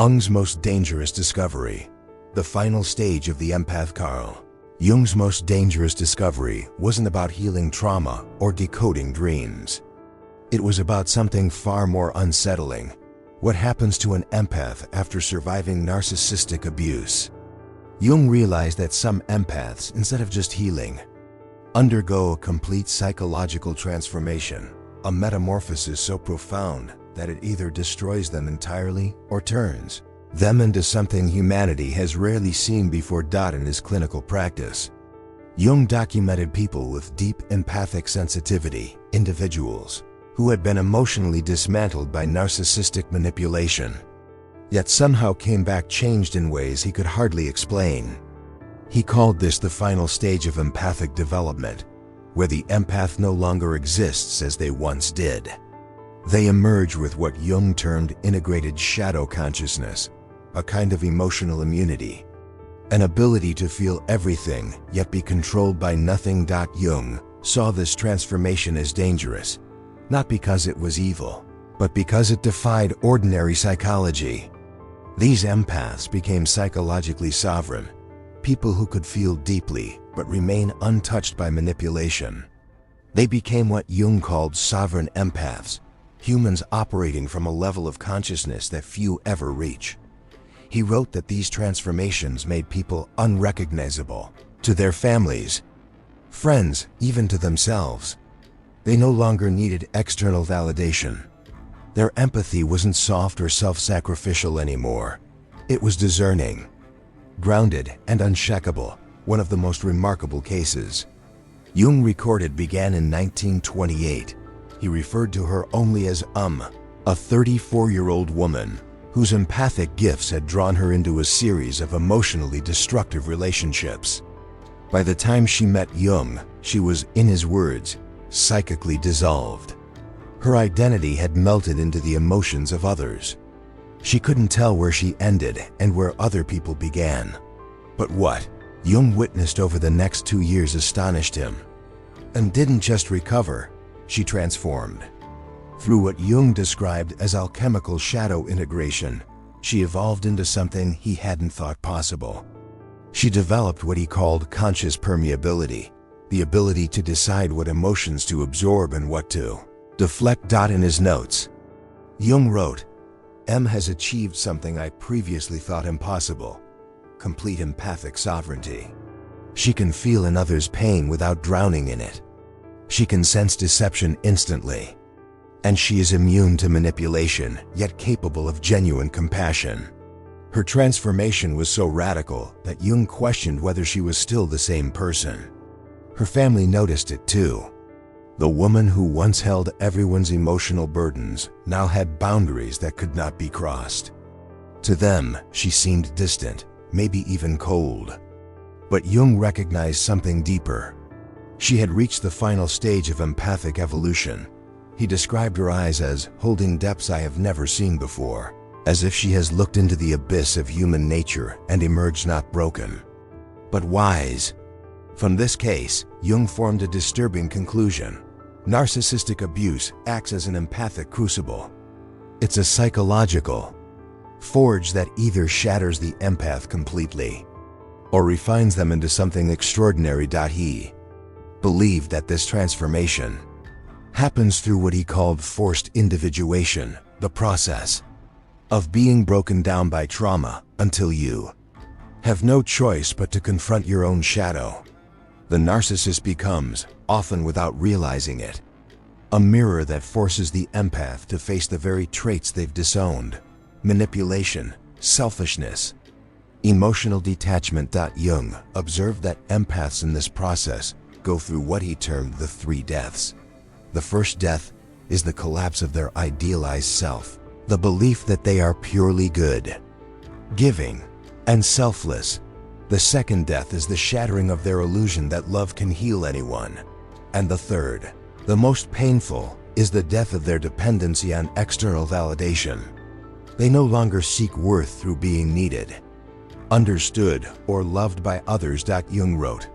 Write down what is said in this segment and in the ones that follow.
Jung's most dangerous discovery. The final stage of the empath. Carl Jung's most dangerous discovery wasn't about healing trauma or decoding dreams. It was about something far more unsettling. What happens to an empath after surviving narcissistic abuse? Jung realized that some empaths, instead of just healing, undergo a complete psychological transformation, a metamorphosis so profound that it either destroys them entirely or turns them into something humanity has rarely seen before. In his clinical practice, Jung documented people with deep empathic sensitivity, individuals who had been emotionally dismantled by narcissistic manipulation, yet somehow came back changed in ways he could hardly explain. He called this the final stage of empathic development, where the empath no longer exists as they once did. They emerge with what Jung termed integrated shadow consciousness, a kind of emotional immunity, an ability to feel everything yet be controlled by nothing. Jung saw this transformation as dangerous, not because it was evil, but because it defied ordinary psychology. These empaths became psychologically sovereign, people who could feel deeply but remain untouched by manipulation. They became what Jung called sovereign empaths, humans operating from a level of consciousness that few ever reach. He wrote that these transformations made people unrecognizable to their families, friends, even to themselves. They no longer needed external validation. Their empathy wasn't soft or self-sacrificial anymore. It was discerning, grounded, and unshakable, one of the most remarkable cases Jung recorded began in 1928. He referred to her only as a 34-year-old woman whose empathic gifts had drawn her into a series of emotionally destructive relationships. By the time she met Jung, she was, in his words, psychically dissolved. Her identity had melted into the emotions of others. She couldn't tell where she ended and where other people began. But what Jung witnessed over the next 2 years astonished him. And didn't just recover, she transformed. Through what Jung described as alchemical shadow integration, she evolved into something he hadn't thought possible. She developed what he called conscious permeability, the ability to decide what emotions to absorb and what to deflect. In his notes, Jung wrote, "M has achieved something I previously thought impossible: complete empathic sovereignty. She can feel another's pain without drowning in it. She can sense deception instantly. And she is immune to manipulation, yet capable of genuine compassion." Her transformation was so radical that Jung questioned whether she was still the same person. Her family noticed it too. The woman who once held everyone's emotional burdens now had boundaries that could not be crossed. To them, she seemed distant, maybe even cold. But Jung recognized something deeper. She had reached the final stage of empathic evolution. He described her eyes as holding depths I have never seen before, as if she has looked into the abyss of human nature and emerged not broken, but wise. From this case, Jung formed a disturbing conclusion. Narcissistic abuse acts as an empathic crucible. It's a psychological forge that either shatters the empath completely or refines them into something extraordinary. He believed that this transformation happens through what he called forced individuation, the process of being broken down by trauma until you have no choice but to confront your own shadow. The narcissist becomes, often without realizing it, a mirror that forces the empath to face the very traits they've disowned: manipulation, selfishness, emotional detachment. Jung observed that empaths in this process go through what he termed the 3 deaths. The first death is the collapse of their idealized self, the belief that they are purely good, giving, and selfless. The second death is the shattering of their illusion that love can heal anyone. And the third, the most painful, is the death of their dependency on external validation. They no longer seek worth through being needed, understood, or loved by others. Jung wrote,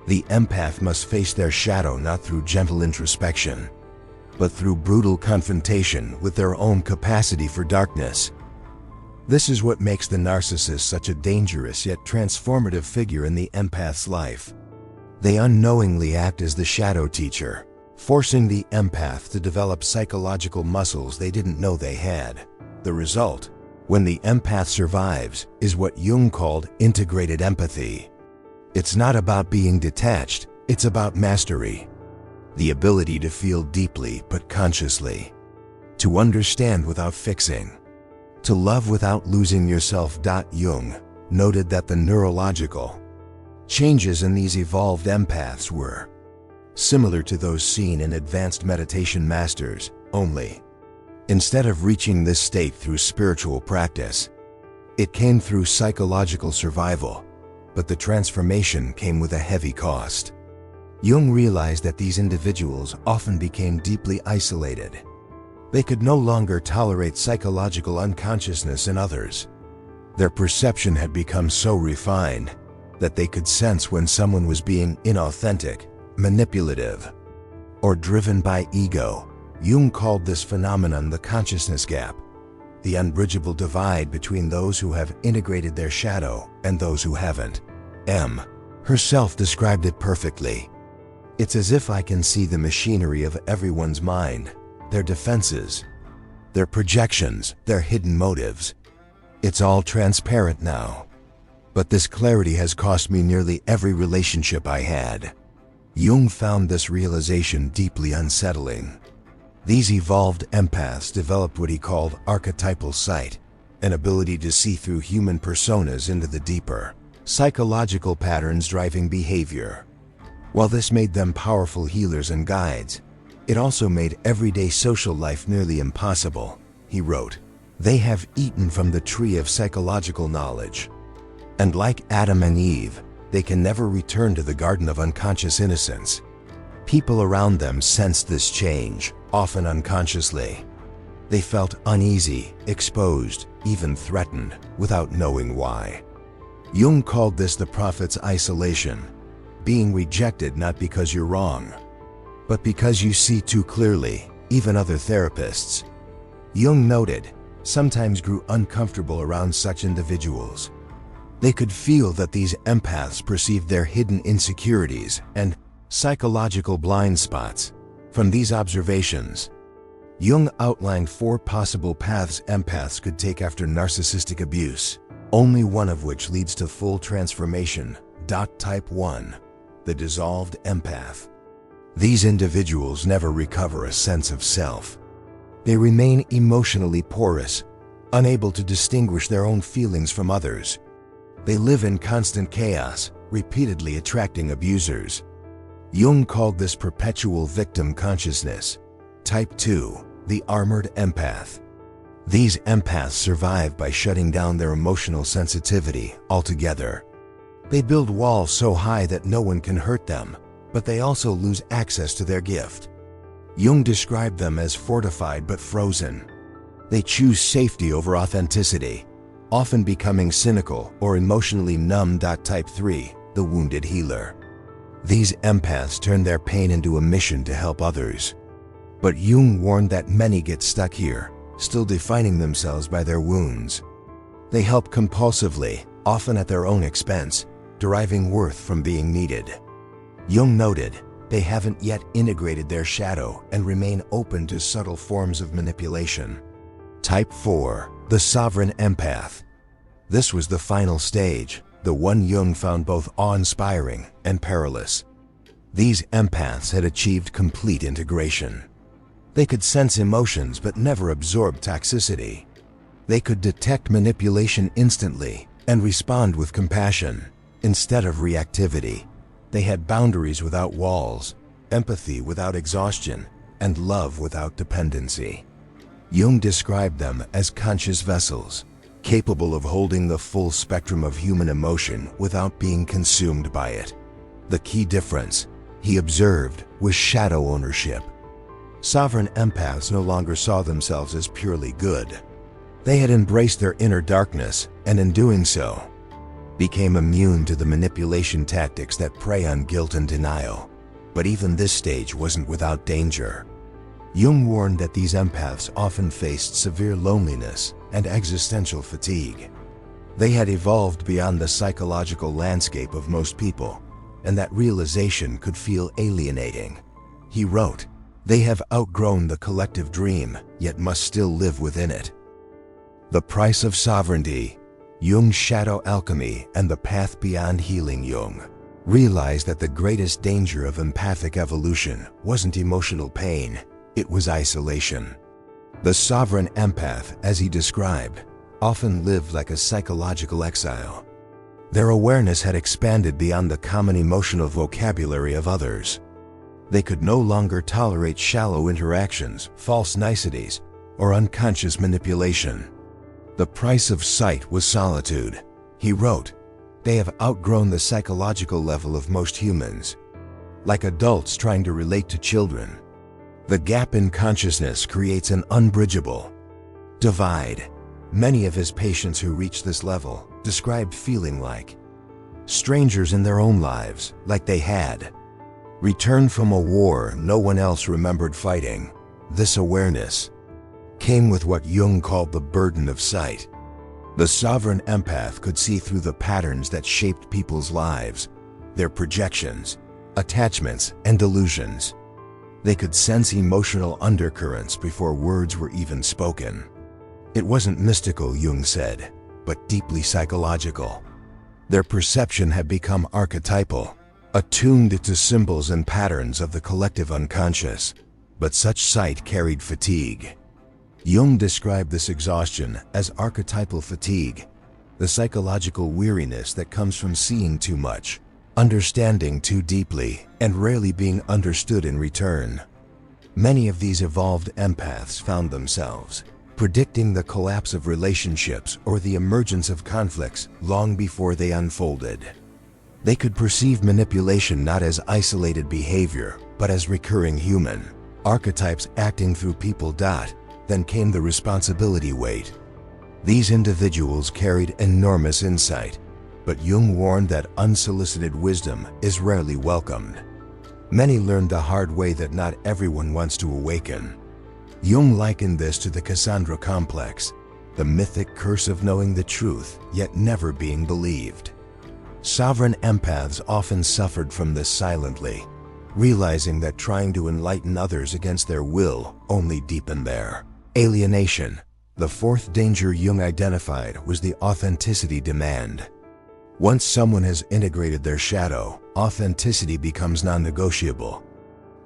"The empath must face their shadow not through gentle introspection, but through brutal confrontation with their own capacity for darkness." This is what makes the narcissist such a dangerous yet transformative figure in the empath's life. They unknowingly act as the shadow teacher, forcing the empath to develop psychological muscles they didn't know they had. The result, when the empath survives, is what Jung called integrated empathy. It's not about being detached, it's about mastery. The ability to feel deeply but consciously, to understand without fixing, to love without losing yourself. Jung noted that the neurological changes in these evolved empaths were similar to those seen in advanced meditation masters, only instead of reaching this state through spiritual practice, it came through psychological survival, but the transformation came with a heavy cost. Jung realized that these individuals often became deeply isolated. They could no longer tolerate psychological unconsciousness in others. Their perception had become so refined that they could sense when someone was being inauthentic, manipulative, or driven by ego. Jung called this phenomenon the consciousness gap, the unbridgeable divide between those who have integrated their shadow and those who haven't. M. herself described it perfectly. It's as if I can see the machinery of everyone's mind, their defenses, their projections, their hidden motives. It's all transparent now. But this clarity has cost me nearly every relationship I had. Jung found this realization deeply unsettling. These evolved empaths developed what he called archetypal sight, an ability to see through human personas into the deeper psychological patterns driving behavior. While this made them powerful healers and guides, it also made everyday social life nearly impossible. He wrote, "They have eaten from the tree of psychological knowledge, and like Adam and Eve, they can never return to the garden of unconscious innocence." People around them sensed this change, often unconsciously. They felt uneasy, exposed, even threatened, without knowing why. Jung called this the prophet's isolation, being rejected not because you're wrong, but because you see too clearly. Even other therapists, Jung noted, sometimes grew uncomfortable around such individuals. They could feel that these empaths perceived their hidden insecurities and psychological blind spots. From these observations, Jung outlined 4 possible paths empaths could take after narcissistic abuse, only one of which leads to full transformation. Type 1. The dissolved empath. These individuals never recover a sense of self. They remain emotionally porous, unable to distinguish their own feelings from others. They live in constant chaos, repeatedly attracting abusers. Jung called this perpetual victim consciousness. Type 2. The armored empath. These empaths survive by shutting down their emotional sensitivity altogether. They build walls so high that no one can hurt them, but they also lose access to their gift. Jung described them as fortified but frozen. They choose safety over authenticity, often becoming cynical or emotionally numb. Type 3. The wounded healer. These empaths turn their pain into a mission to help others. But Jung warned that many get stuck here, still defining themselves by their wounds. They help compulsively, often at their own expense, deriving worth from being needed. Jung noted, they haven't yet integrated their shadow and remain open to subtle forms of manipulation. Type 4. The sovereign empath. This was the final stage, the one Jung found both awe-inspiring and perilous. These empaths had achieved complete integration. They could sense emotions but never absorb toxicity. They could detect manipulation instantly and respond with compassion instead of reactivity. They had boundaries without walls, empathy without exhaustion, and love without dependency. Jung described them as conscious vessels, capable of holding the full spectrum of human emotion without being consumed by it. The key difference, he observed, was shadow ownership. Sovereign empaths no longer saw themselves as purely good. They had embraced their inner darkness, and in doing so, became immune to the manipulation tactics that prey on guilt and denial. But even this stage wasn't without danger. Jung warned that these empaths often faced severe loneliness, and existential fatigue. They had evolved beyond the psychological landscape of most people, and that realization could feel alienating. He wrote, "They have outgrown the collective dream, yet must still live within it." The Price of Sovereignty, Jung's Shadow Alchemy, and the Path Beyond Healing. Jung realized that the greatest danger of empathic evolution wasn't emotional pain, it was isolation. The sovereign empath, as he described, often lived like a psychological exile. Their awareness had expanded beyond the common emotional vocabulary of others. They could no longer tolerate shallow interactions, false niceties, or unconscious manipulation. The price of sight was solitude. He wrote, "They have outgrown the psychological level of most humans, like adults trying to relate to children. The gap in consciousness creates an unbridgeable divide." Many of his patients who reached this level described feeling like strangers in their own lives, like they had returned from a war no one else remembered fighting. This awareness came with what Jung called the burden of sight. The sovereign empath could see through the patterns that shaped people's lives, their projections, attachments, and delusions. They could sense emotional undercurrents before words were even spoken. It wasn't mystical, Jung said, but deeply psychological. Their perception had become archetypal, attuned to symbols and patterns of the collective unconscious, but such sight carried fatigue. Jung described this exhaustion as archetypal fatigue, the psychological weariness that comes from seeing too much, understanding too deeply, and rarely being understood in return. Many of these evolved empaths found themselves predicting the collapse of relationships or the emergence of conflicts long before they unfolded. They could perceive manipulation not as isolated behavior, but as recurring human archetypes acting through people. Then came the responsibility weight. These individuals carried enormous insight, but Jung warned that unsolicited wisdom is rarely welcomed. Many learned the hard way that not everyone wants to awaken. Jung likened this to the Cassandra complex, the mythic curse of knowing the truth yet never being believed. Sovereign empaths often suffered from this silently, realizing that trying to enlighten others against their will only deepened their alienation. The fourth danger Jung identified was the authenticity demand. Once someone has integrated their shadow, authenticity becomes non-negotiable.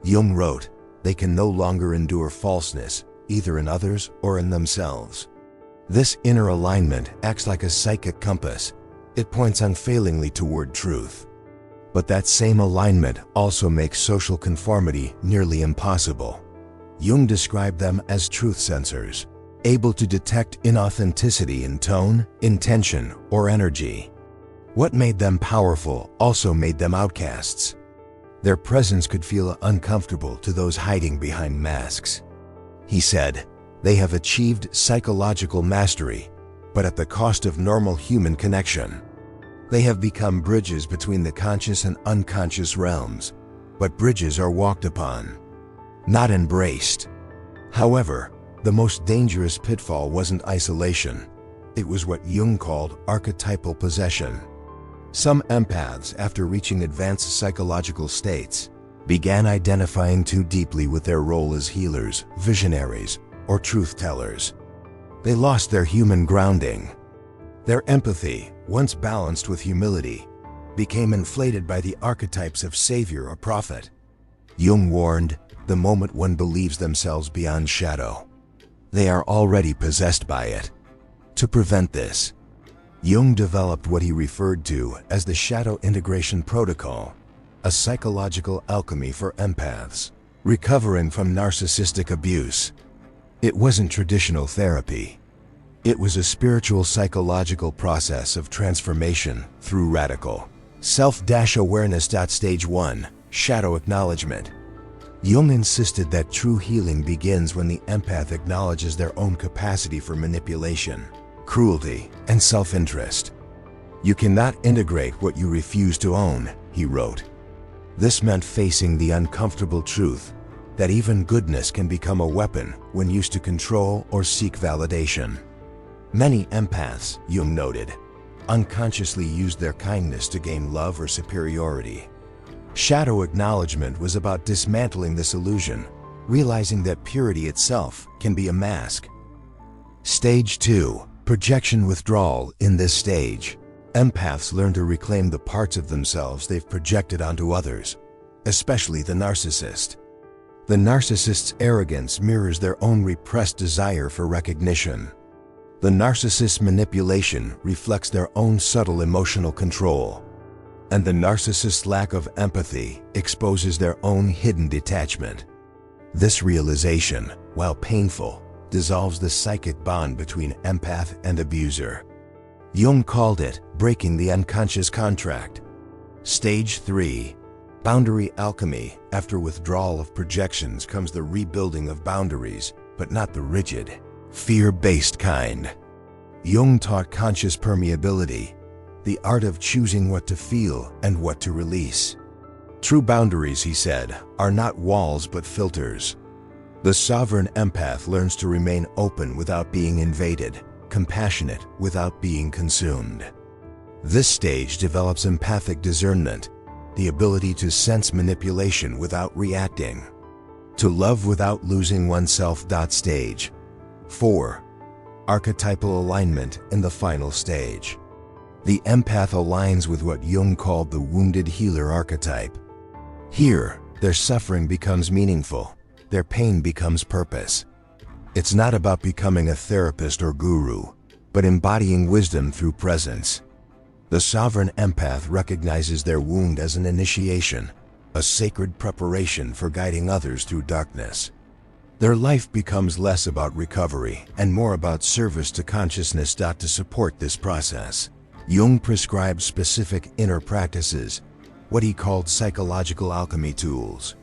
Jung wrote, "They can no longer endure falseness, either in others or in themselves." This inner alignment acts like a psychic compass. It points unfailingly toward truth. But that same alignment also makes social conformity nearly impossible. Jung described them as truth sensors, able to detect inauthenticity in tone, intention, or energy. What made them powerful also made them outcasts. Their presence could feel uncomfortable to those hiding behind masks. He said, "They have achieved psychological mastery, but at the cost of normal human connection. They have become bridges between the conscious and unconscious realms, but bridges are walked upon, not embraced." However, the most dangerous pitfall wasn't isolation. It was what Jung called archetypal possession. Some empaths, after reaching advanced psychological states, began identifying too deeply with their role as healers, visionaries, or truth-tellers. They lost their human grounding. Their empathy, once balanced with humility, became inflated by the archetypes of savior or prophet. Jung warned, the moment one believes themselves beyond shadow, they are already possessed by it. To prevent this, Jung developed what he referred to as the Shadow Integration Protocol, a psychological alchemy for empaths recovering from narcissistic abuse. It wasn't traditional therapy. It was a psychological process of transformation through radical self-awareness. Stage 1, Shadow Acknowledgement. Jung insisted that true healing begins when the empath acknowledges their own capacity for manipulation, cruelty, and self-interest. "You cannot integrate what you refuse to own," he wrote. This meant facing the uncomfortable truth that even goodness can become a weapon when used to control or seek validation. Many empaths, Jung noted, unconsciously used their kindness to gain love or superiority. Shadow acknowledgement was about dismantling this illusion, realizing that purity itself can be a mask. Stage 2. Projection withdrawal. In this stage, empaths learn to reclaim the parts of themselves they've projected onto others, especially the narcissist. The narcissist's arrogance mirrors their own repressed desire for recognition. The narcissist's manipulation reflects their own subtle emotional control. And the narcissist's lack of empathy exposes their own hidden detachment. This realization, while painful, dissolves the psychic bond between empath and abuser. Jung called it breaking the unconscious contract. Stage 3. Boundary alchemy. After withdrawal of projections comes the rebuilding of boundaries, but not the rigid, fear-based kind. Jung taught conscious permeability, the art of choosing what to feel and what to release. True boundaries, he said, are not walls but filters. The sovereign empath learns to remain open without being invaded, compassionate without being consumed. This stage develops empathic discernment, the ability to sense manipulation without reacting, to love without losing oneself. Stage 4. Archetypal alignment. In the final stage, the empath aligns with what Jung called the wounded healer archetype. Here, their suffering becomes meaningful, their pain becomes purpose. It's not about becoming a therapist or guru, but embodying wisdom through presence. The sovereign empath recognizes their wound as an initiation, a sacred preparation for guiding others through darkness. Their life becomes less about recovery and more about service to consciousness. To support this process, Jung prescribed specific inner practices, what he called psychological alchemy tools.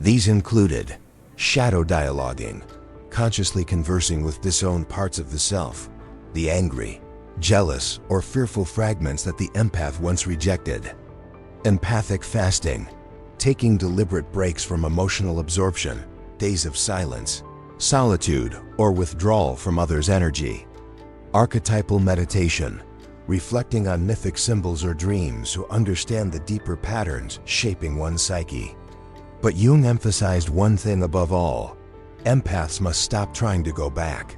These included shadow dialoguing, consciously conversing with disowned parts of the self, the angry, jealous, or fearful fragments that the empath once rejected. Empathic fasting, taking deliberate breaks from emotional absorption, days of silence, solitude, or withdrawal from others' energy. Archetypal meditation, reflecting on mythic symbols or dreams to understand the deeper patterns shaping one's psyche. But Jung emphasized one thing above all: empaths must stop trying to go back.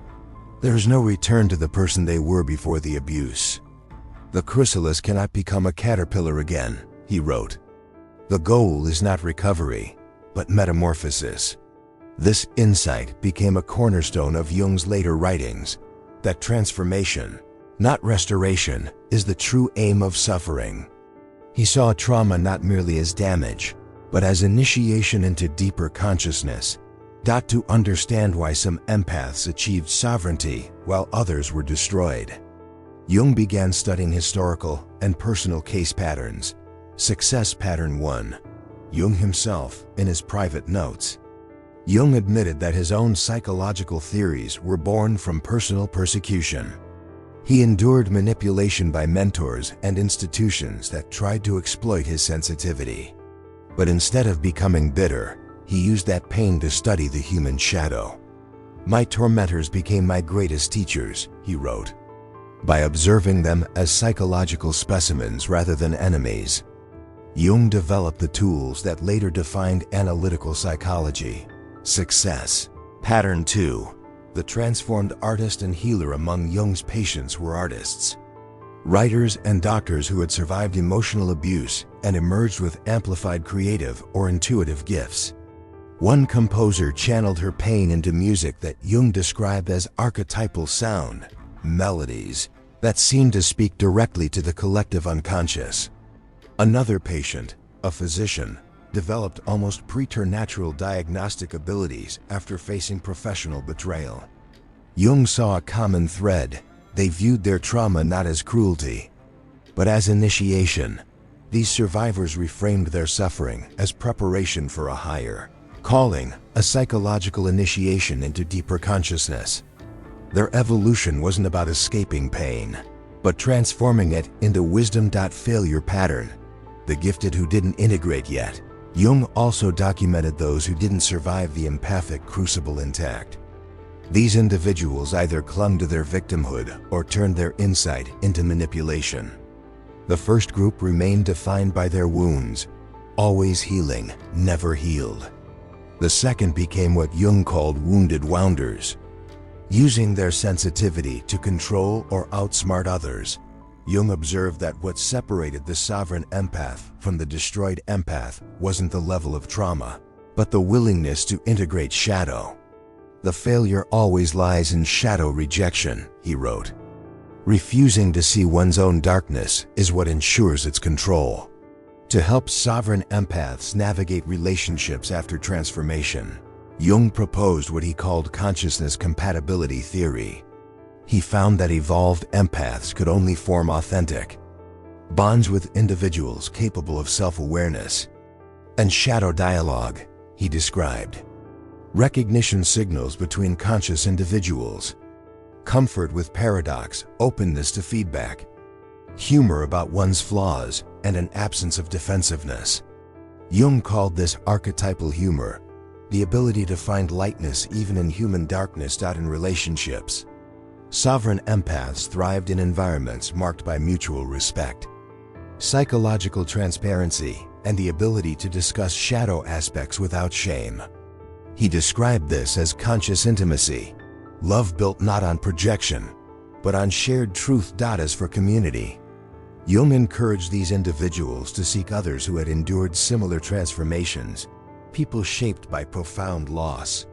There is no return to the person they were before the abuse. The chrysalis cannot become a caterpillar again, he wrote. The goal is not recovery, but metamorphosis. This insight became a cornerstone of Jung's later writings, that transformation, not restoration, is the true aim of suffering. He saw trauma not merely as damage, but as initiation into deeper consciousness. To understand why some empaths achieved sovereignty while others were destroyed, Jung began studying historical and personal case patterns. Success Pattern 1. Jung himself, in his private notes, Jung admitted that his own psychological theories were born from personal persecution. He endured manipulation by mentors and institutions that tried to exploit his sensitivity. But instead of becoming bitter, he used that pain to study the human shadow. My tormentors became my greatest teachers, he wrote. By observing them as psychological specimens rather than enemies, Jung developed the tools that later defined analytical psychology. Success Pattern 2. The transformed artist and healer. Among Jung's patients were artists, writers, and doctors who had survived emotional abuse and emerged with amplified creative or intuitive gifts. One composer channeled her pain into music that Jung described as archetypal sound, melodies that seemed to speak directly to the collective unconscious. Another patient, a physician, developed almost preternatural diagnostic abilities after facing professional betrayal. Jung saw a common thread. They viewed their trauma not as cruelty, but as initiation. These survivors reframed their suffering as preparation for a higher calling, a psychological initiation into deeper consciousness. Their evolution wasn't about escaping pain, but transforming it into wisdom. Failure pattern. The gifted who didn't integrate yet. Jung also documented those who didn't survive the empathic crucible intact. These individuals either clung to their victimhood or turned their insight into manipulation. The first group remained defined by their wounds, always healing, never healed. The second became what Jung called wounded wounders. Using their sensitivity to control or outsmart others, Jung observed that what separated the sovereign empath from the destroyed empath wasn't the level of trauma, but the willingness to integrate shadow. The failure always lies in shadow rejection, he wrote. Refusing to see one's own darkness is what ensures its control. To help sovereign empaths navigate relationships after transformation, Jung proposed what he called consciousness compatibility theory. He found that evolved empaths could only form authentic bonds with individuals capable of self-awareness and shadow dialogue, he described. Recognition signals between conscious individuals, comfort with paradox, openness to feedback, humor about one's flaws, and an absence of defensiveness. Jung called this archetypal humor, the ability to find lightness even in human darkness. In relationships, sovereign empaths thrived in environments marked by mutual respect, psychological transparency, and the ability to discuss shadow aspects without shame. He described this as conscious intimacy, love built not on projection, but on shared truth. As for community, Jung encouraged these individuals to seek others who had endured similar transformations, people shaped by profound loss,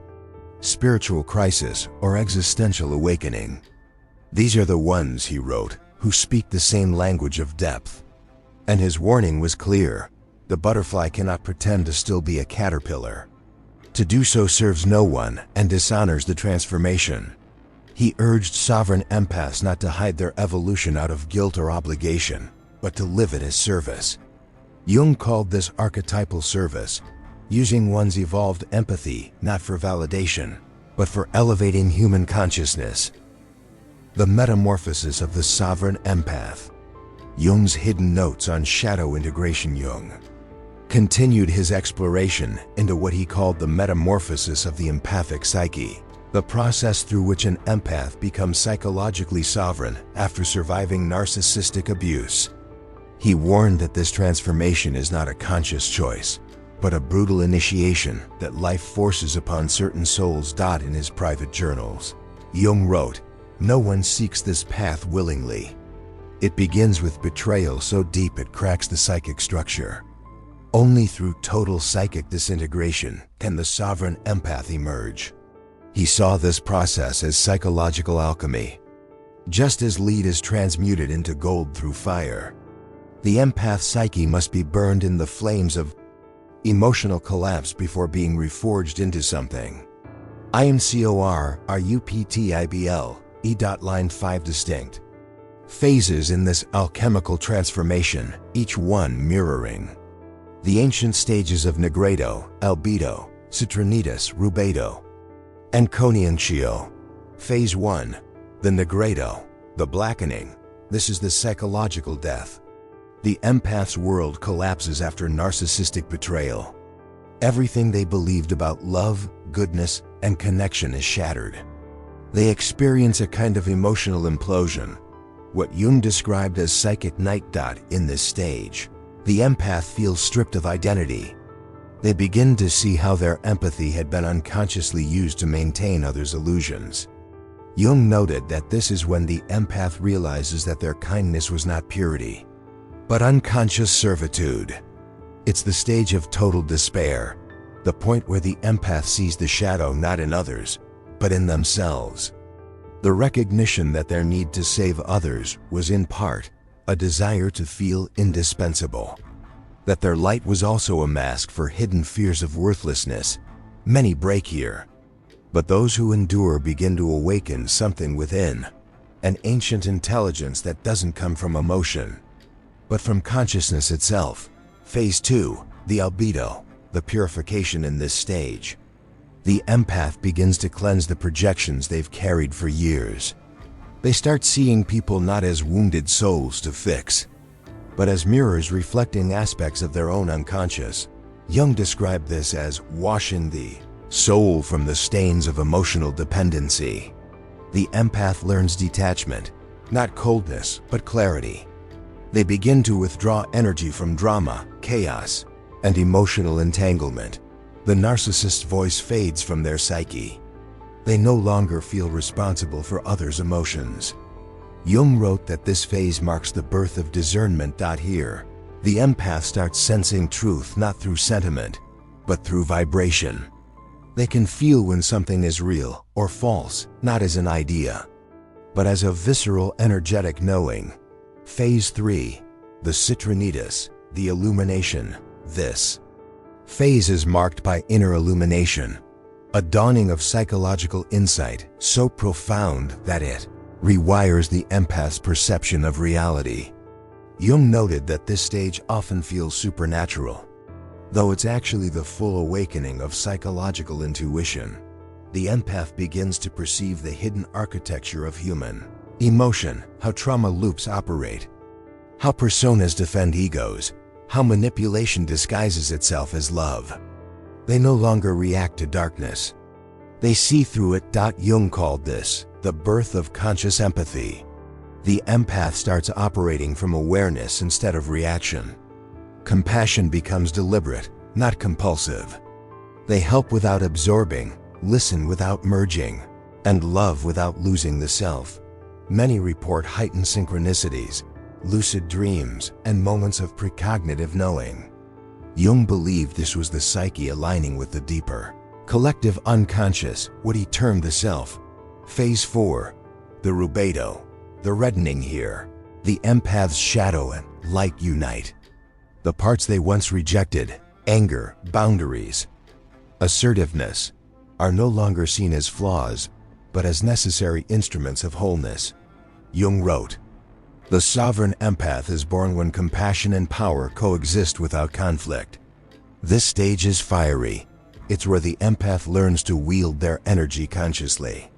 spiritual crisis, or existential awakening. These are the ones, he wrote, who speak the same language of depth. And his warning was clear: the butterfly cannot pretend to still be a caterpillar. To do so serves no one and dishonors the transformation. He urged sovereign empaths not to hide their evolution out of guilt or obligation, but to live it as service. Jung called this archetypal service, using one's evolved empathy not for validation, but for elevating human consciousness. The metamorphosis of the sovereign empath. Jung's hidden notes on shadow integration. Jung continued his exploration into what he called the metamorphosis of the empathic psyche, the process through which an empath becomes psychologically sovereign after surviving narcissistic abuse. He warned that this transformation is not a conscious choice, but a brutal initiation that life forces upon certain souls. In his private journals, Jung wrote, "No one seeks this path willingly. It begins with betrayal so deep it cracks the psychic structure. Only through total psychic disintegration can the sovereign empath emerge." He saw this process as psychological alchemy. Just as lead is transmuted into gold through fire, the empath psyche must be burned in the flames of emotional collapse before being reforged into something. IMCORRUPTIBL, Line 5 distinct phases in this alchemical transformation, each one mirroring the ancient stages of nigredo, albedo, citronitis, rubedo, and coniunctio. Phase 1, the nigredo, the blackening. This is the psychological death. The empath's world collapses after narcissistic betrayal. Everything they believed about love, goodness, and connection is shattered. They experience a kind of emotional implosion, what Jung described as psychic night. In this stage, the empath feels stripped of identity. They begin to see how their empathy had been unconsciously used to maintain others' illusions. Jung noted that this is when the empath realizes that their kindness was not purity, but unconscious servitude. It's the stage of total despair, the point where the empath sees the shadow not in others, but in themselves. The recognition that their need to save others was in part a desire to feel indispensable, that their light was also a mask for hidden fears of worthlessness. Many break here, but those who endure begin to awaken something within, an ancient intelligence that doesn't come from emotion, but from consciousness itself. Phase 2, the albedo, the purification. In this stage, the empath begins to cleanse the projections they've carried for years. They start seeing people not as wounded souls to fix, but as mirrors reflecting aspects of their own unconscious. Jung described this as washing the soul from the stains of emotional dependency. The empath learns detachment, not coldness, but clarity. They begin to withdraw energy from drama, chaos, and emotional entanglement. The narcissist's voice fades from their psyche. They no longer feel responsible for others' emotions. Jung wrote that this phase marks the birth of discernment. Here, the empath starts sensing truth not through sentiment, but through vibration. They can feel when something is real or false, not as an idea, but as a visceral, energetic knowing. Phase 3, the citrinitas, the illumination. This phase is marked by inner illumination, a dawning of psychological insight so profound that it rewires the empath's perception of reality. Jung noted that this stage often feels supernatural, though it's actually the full awakening of psychological intuition. The empath begins to perceive the hidden architecture of human emotion, how trauma loops operate, how personas defend egos, how manipulation disguises itself as love. They no longer react to darkness. They see through it. Jung called this the birth of conscious empathy. The empath starts operating from awareness instead of reaction. Compassion becomes deliberate, not compulsive. They help without absorbing, listen without merging, and love without losing the self. Many report heightened synchronicities, lucid dreams, and moments of precognitive knowing. Jung believed this was the psyche aligning with the deeper, collective unconscious, what he termed the self. Phase 4, the rubedo, the reddening. Here, the empath's shadow and light unite. The parts they once rejected, anger, boundaries, assertiveness, are no longer seen as flaws, but as necessary instruments of wholeness. Jung wrote, "The sovereign empath is born when compassion and power coexist without conflict." This stage is fiery. It's where the empath learns to wield their energy consciously.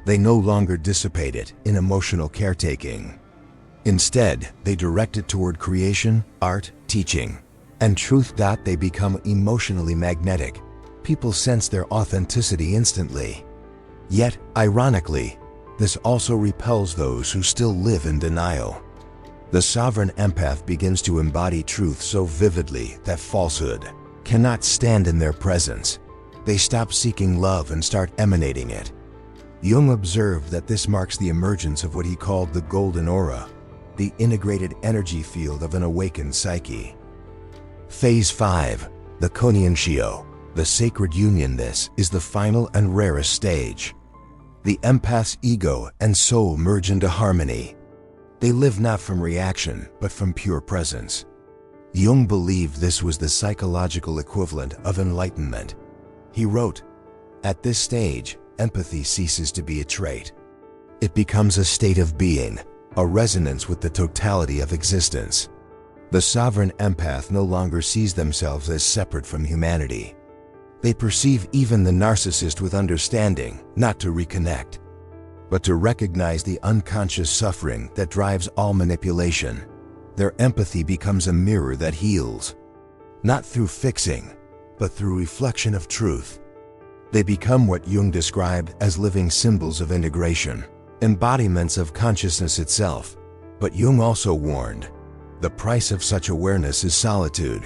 They no longer dissipate it in emotional caretaking. Instead, they direct it toward creation, art, teaching, and truth. They become emotionally magnetic. People sense their authenticity instantly. Yet, ironically, this also repels those who still live in denial. The sovereign empath begins to embody truth so vividly that falsehood cannot stand in their presence. They stop seeking love and start emanating it. Jung observed that this marks the emergence of what he called the golden aura, the integrated energy field of an awakened psyche. Phase 5, the conscientio, the sacred union. This is the final and rarest stage. The empath's ego and soul merge into harmony. They live not from reaction, but from pure presence. Jung believed this was the psychological equivalent of enlightenment. He wrote, "At this stage, empathy ceases to be a trait. It becomes a state of being, a resonance with the totality of existence." The sovereign empath no longer sees themselves as separate from humanity. They perceive even the narcissist with understanding, not to reconnect, but to recognize the unconscious suffering that drives all manipulation. Their empathy becomes a mirror that heals, not through fixing, but through reflection of truth. They become what Jung described as living symbols of integration, embodiments of consciousness itself. But Jung also warned, the price of such awareness is solitude.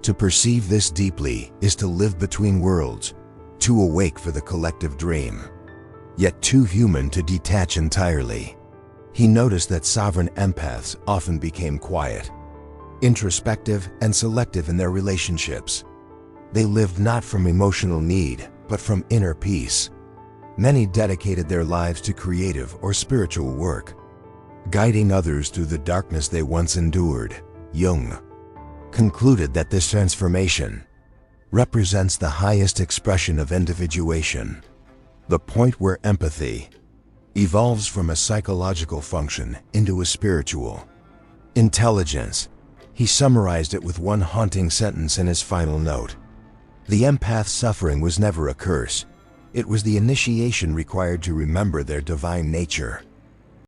To perceive this deeply is to live between worlds, too awake for the collective dream, yet too human to detach entirely. He noticed that sovereign empaths often became quiet, introspective, and selective in their relationships. They lived not from emotional need, but from inner peace. Many dedicated their lives to creative or spiritual work, guiding others through the darkness they once endured. Jung concluded that this transformation represents the highest expression of individuation, the point where empathy evolves from a psychological function into a spiritual intelligence. He summarized it with one haunting sentence in his final note: "The empath's suffering was never a curse. It was the initiation required to remember their divine nature."